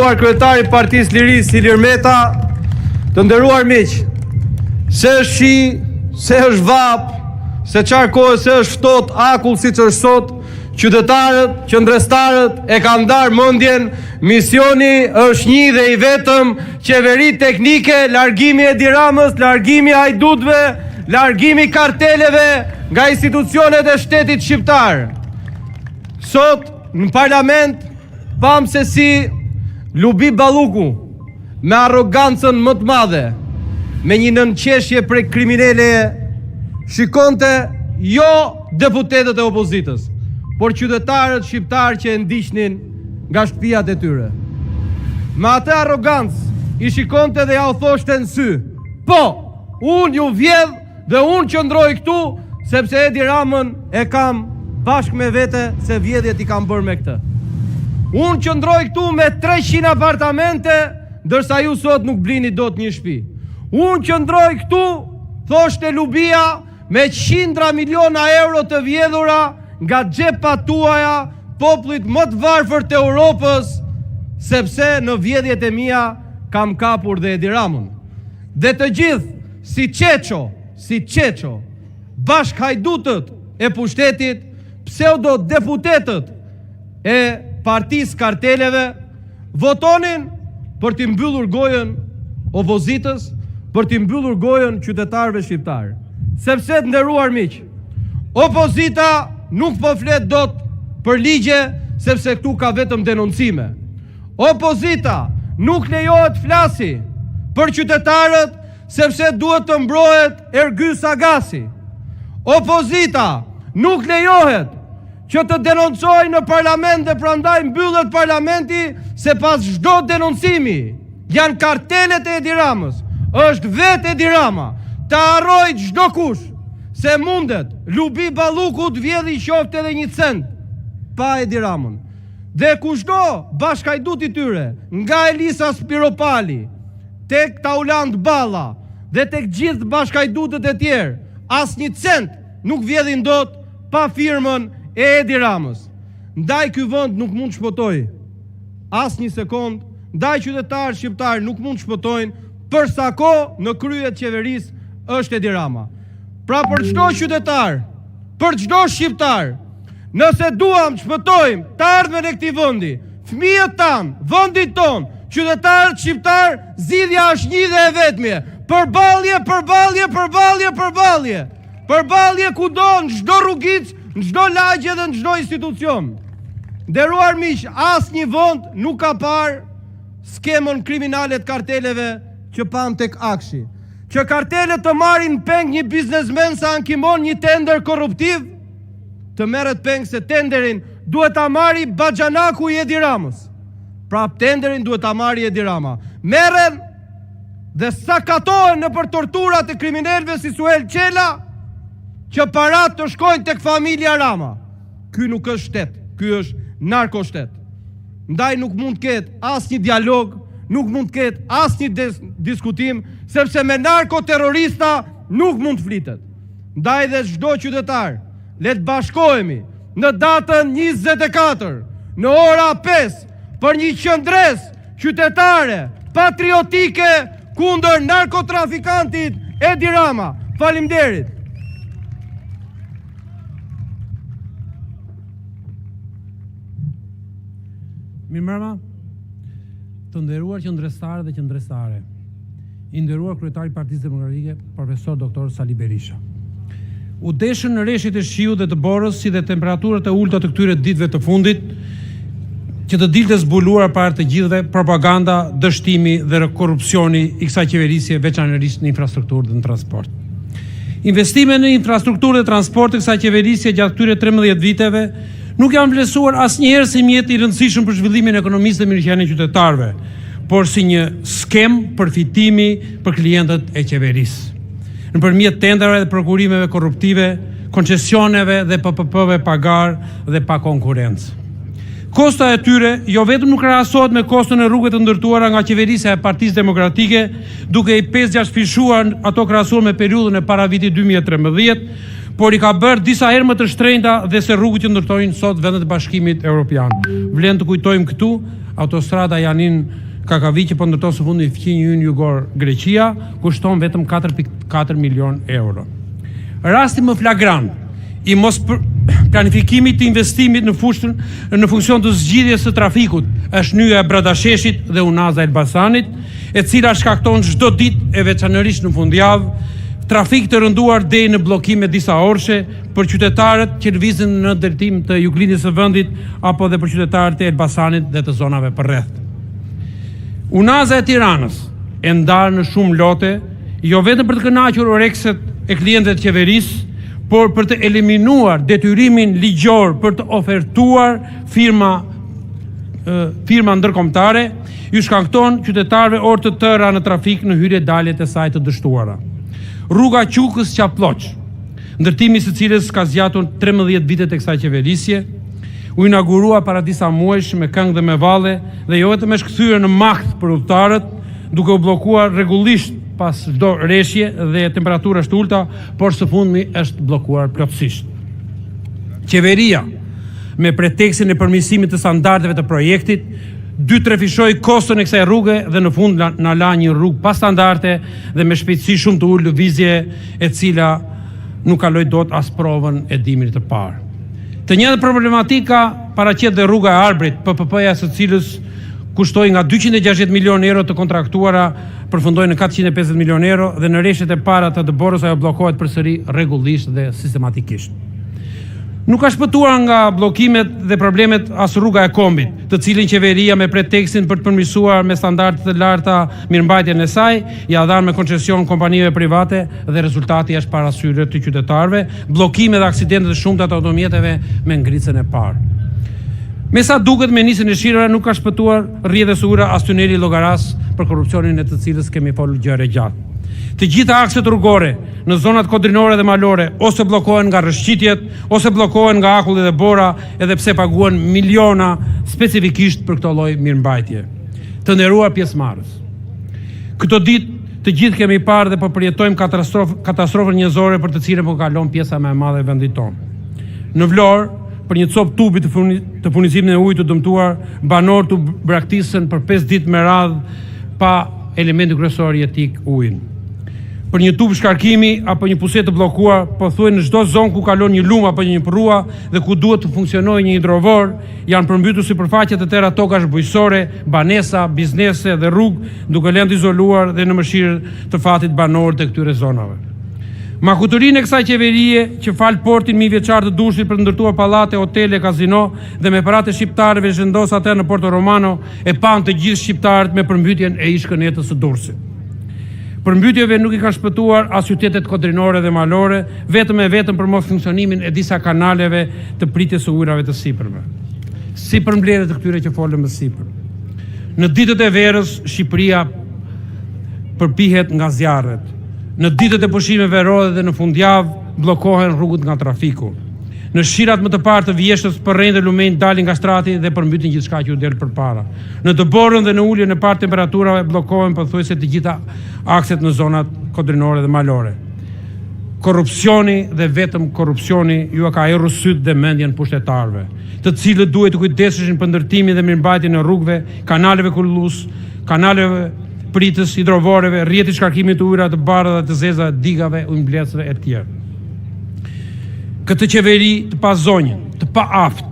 nderuar kryetari i Partisë Lirisë Ilir Meta, të nderuar miq, se është shi, se është vap, se qarkohë, se është ftohtë akull siç është sot, qytetarët, qendrestarët e kanë ndarë mendjen, misioni është një dhe i vetëm, qeveri teknike, largimi e Edi Ramës, largimi hajdutëve, largimi karteleve nga institucionet e shtetit shqiptar. Sot në parlament pam se si Lubi Balluku me arrogancën më të madhe, me një nënqeshje prej kriminele, shikonte jo deputetët e opozitës, por qytetarët shqiptar që e ndiqnin nga shtëpiat e tyre. Me atë arrogancë i shikonte dhe ja u thoshte në sy: po, unë ju vjedh dhe unë qëndroj këtu sepse Edi Ramën e kam bashkë me vete, se vjedhjet i kam bërë me këtë. Unë qëndroj këtu me 300 apartamente, ndërsa ju sot nuk blini dot një shtëpi. Unë qëndroj këtu, thoshte Lubia, me qindra miliona euro të vjedhura nga xhepat tuaja, popullit më të varfër të Europës, sepse në vjedhjet e mia kam kapur dhe Edi Ramën. Dhe të gjithë, si Qeqo, bashk hajdutët e pushtetit, pseudo deputetët e partisë karteleve, votonin për t'i mbyllur gojën opozitës, për t'i mbyllur gojën qytetarëve shqiptarë. Sepse të nderuar miq, opozita nuk po flet dot për ligje, sepse këtu ka vetëm denoncime. Opozita nuk lejohet flasi për qytetarët, sepse duhet të mbrohet Ergys Agasi. Opozita nuk lejohet që të denoncoj në parlament dhe prandaj mbyllet parlamenti, se pas çdo denoncimi janë kartelet e Edi Ramës, është vetë Edi Rama, të harrojë çdo kush se mundet Lubi Balluku të vjedhë i qoftë edhe 1 cent pa Edi Ramën. Dhe kushdo bashkhajdut i tyre, nga Elisa Spiropali, tek Tauland Balla dhe tek gjithë bashkhajdutët e tjerë, as 1 cent nuk vjedhin dot pa firmën e Edi Ramës. Ndaj ky vend nuk mund shpotoj as 1 sekond, ndaj qytetarë shqiptarë nuk mund shpotojnë për sa kohë në krye të qeverisë është Edi Rama. Pra për çdo qytetar, për çdo shqiptar, nëse duam të shpëtojmë të ardhmen e këtij vendi, fëmijët tanë, vendin ton, qytetarët shqiptar, zgjidhja është një dhe e vetmje: përballje kudo, në çdo rrugicë, në çdo lagje dhe në çdo institucion. Nderuar miq, asnjë vend nuk ka parë skemën kriminale të karteleve që pam tek Akshi. Që kartelet të marrin peng një biznesmen sa ankimon një tender korruptiv, të merret peng se tenderin duhet ta marri Baxhanaku i Edi Ramës. Pra tenderin duhet ta marri Edi Rama. Merren dhe sakatohen në për torturat e kriminalëve si Suel Qela, që parat të shkojnë tek familja Rama. Ky nuk është shtet, ky është narkoshtet. Ndaj nuk mund të ketë asnjë dialog, nuk mund të ketë asnjë diskutim, sepse me narkoterrorista nuk mund të flitet. Ndaj dhe çdo qytetar, le të bashkohemi në datën 24, në ora 5, për një qëndres qytetare, patriotike, kundër narkotrafikantit Edi Rama. Faleminderit. Mirëmbrëma, të nderuar qendrestarë dhe qendrestare, i nderuar kryetari i Partisë Demokratike, profesor doktor Sali Berisha. U deshën në rreshtit e shiut dhe të borës, si dhe temperaturat e ulta të këtyre ditëve të fundit, që të dilte zbuluar para të gjithëve propaganda, dështimi dhe korrupsioni i kësaj qeverisje, veçanërisht në infrastrukturë dhe në transport. Investime në infrastrukturë dhe transport të kësaj qeverisje gjatë këtyre 13 viteve nuk janë vlerësuar asnjëherë si mjet i rëndësishëm për zhvillimin ekonomisë dhe mirëqenien e qytetarëve, por si një skem përfitimi për klientët e qeverisë. Nëpërmjet tenderave dhe prokurimeve korruptive, koncesioneve dhe PPP-ve pagar dhe pa konkurrencë. Kosta e tyre jo vetëm nuk krahasohet me kostën e rrugëve të ndërtuara nga qeverisja e Partisë Demokratike, duke i 5-6 fishuar ato krahasuar me periudhën e para vitit 2013, por i ka bërë disa herë më të shtrenjta dhe se rrugët që ndërtojnë sot vendet e Bashkimit Evropian. Vlen të kujtojmë këtu autostrada Janin Kakaviqi po ndërton së fundi fqinjë jugor Greqia, kushton vetëm 4.4 milion euro. Rasti më flagrant i mos planifikimit të investimit në funksion të zgjidhjes së trafikut është nyja e Bradasheshit dhe Unaza Elbasanit, e cila shkakton çdo ditë e veçanërisht në fundjavë trafik të rënduar deri në bllokime disa orëshe për qytetarët që lëvizin në drejtim të juglindjes së vendit apo dhe për qytetarët e Elbasanit dhe të zonave përreth. Unaza e Tiranës e ndarë në shumë lote, jo vetëm për të kënaqur orekset e klientëve të qeverisë, por për të eliminuar detyrimin ligjor për të ofertuar firma ndërkombëtare, ju shkakton qytetarëve orë të tëra në trafik në hyrje dalje të saj të dështuara. Rruga Qukës Qaploq, ndërtimi së cilës ka zgjatur 13 vitet e kësaj qeverisje, u inaugurua para disa muajsh me këngë dhe me valle dhe jo vetëm është kthyer në makth për udhëtarët, duke u bllokuar rregullisht pas çdo rreshje dhe temperatura të ulta, por së fundmi është bllokuar plotësisht. Qeveria, me pretekstin e përmirësimit të standardeve të projektit, trefishoi koston e kësaj rruge dhe në fund na la një rrugë pa standarde dhe me shpejtësi shumë të ulë lëvizje e cila nuk kaloi dot as provën e dimrit të parë. Të njëjtë problematika paraqet dhe rruga e Arbrit, PPP-ja së cilës kushtoi nga 260 milion euro të kontraktuara përfundoi në 450 milion euro dhe në rreshtet e para të Dëborës ajo bllokohet përsëri rregullisht dhe sistematikisht. Nuk ka shpëtuar nga bllokimet dhe problemet as rruga e Kombit, të cilin qeveria me pretekstin për të përmirësuar me standarde të larta mirëmbajtjen e saj, ja dhan me koncesion kompanive private dhe rezultati është parasysh të qytetarëve, bllokime dhe aksidente të shumta të automjeteve me ngritsen e parë. Me sa duket me nisën e shirave nuk ka shpëtuar rrjedhës ura as tuneli Llogaras për korrupsionin e të cilës kemi folur gjëre gjatë. Të gjitha akset rrugore në zonat kodrinore dhe malore ose bllokohen nga rrëshqitjet, ose bllokohen nga akulli dhe bora, edhe pse paguhen miliona specifikisht për këtë lloj mirëmbajtje. Të nderuar pjesëmarrës, këto ditë të gjithë kemi parë dhe po përjetojmë katastrofën njerëzore për të cilën po kalon pjesa më e madhe e vendit tonë. Në Vlorë, për një copë tubi të furnizimit e ujit të dëmtuar, banor të braktisën për 5 ditë me radhë pa elementi kryesor jetik ujin. Për një tub shkarkimi apo një puset të bllokuar, pothuajse në çdo zonë ku kalon një lum apo një prua dhe ku duhet të funksionojë një hidrovor, janë përmbytur sipërfaqe të tëra tokash bujqësore, banesa, biznese dhe rrugë, duke lënë të izoluar dhe në mëshirë të fatit banor të këtyre zonave. Makuturinë e kësaj qeverie që fal portin mijëvjeçar të Dushit për të ndërtuar pallate, hotele, kazino dhe me paratë shqiptarëve zhendos atë në Porto Romano, e pan të gjithë shqiptarët me përmbytjen e ish-kënetës së Durrësit. Përmbytjeve nuk i ka shpëtuar as qytetet kodrinore dhe malore, vetëm për mos funksionimin e disa kanaleve të pritjes së ujrave të sipërme. Si përmbledhjet të këtyre që folëm më sipër. Në ditët e verës, Shqipëria përpihet nga zjarret. Në ditët e pushimeve verore dhe në fundjavë bllokohen rrugët nga trafiku. Në shirat më të parë të vjeshtës përrejnë dhe lumenj dalin nga strati dhe përmbytin gjithçka që u del përpara. Në Dëborën dhe në uljen e parë temperaturave bllokohen pothuajse të gjitha akset në zonat kodrinore dhe malore. Korrupsioni dhe vetëm korrupsioni ju ka errur syt dhe mendjen pushtetarëve, të cilët duhet të kujdeseshin për ndërtimin dhe mirëmbajtjen e rrugëve, kanaleve kullues, kanaleve pritës, hidrovoreve, rrjeti shkarkimit të ujrave të bardha dhe të zeza, digave, ujmbledhësve e tjerë. Këtë qeveri të pa zonjë, të pa aftë,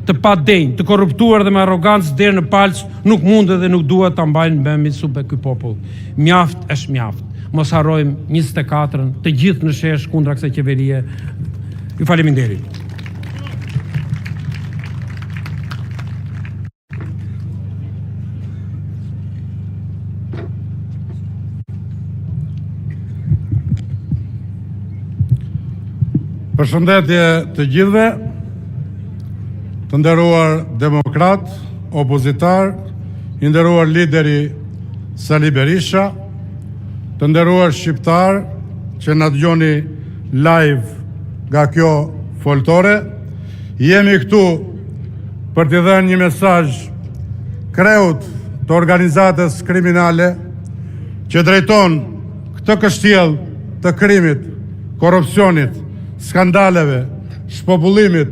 të pa denjë, të korruptuar dhe me arrogancë deri në palç nuk mundet dhe nuk duhet ta mbajnë mbemi supe ky popull. Mjaft është mjaft. Mos harrojmë 24-ën, të gjithë në shesh kundra kësaj qeverie. Ju faleminderit. Përshëndetje të gjithëve, të nderuar demokrat, opozitar, i nderuar lideri Sali Berisha, të nderuar shqiptar që na dëgjoni live nga kjo foltore, jemi këtu për t'i dhënë një mesazh kreut të organizatës kriminale që drejton këtë kështjell të krimit, korrupsionit, skandaleve, shpopullimit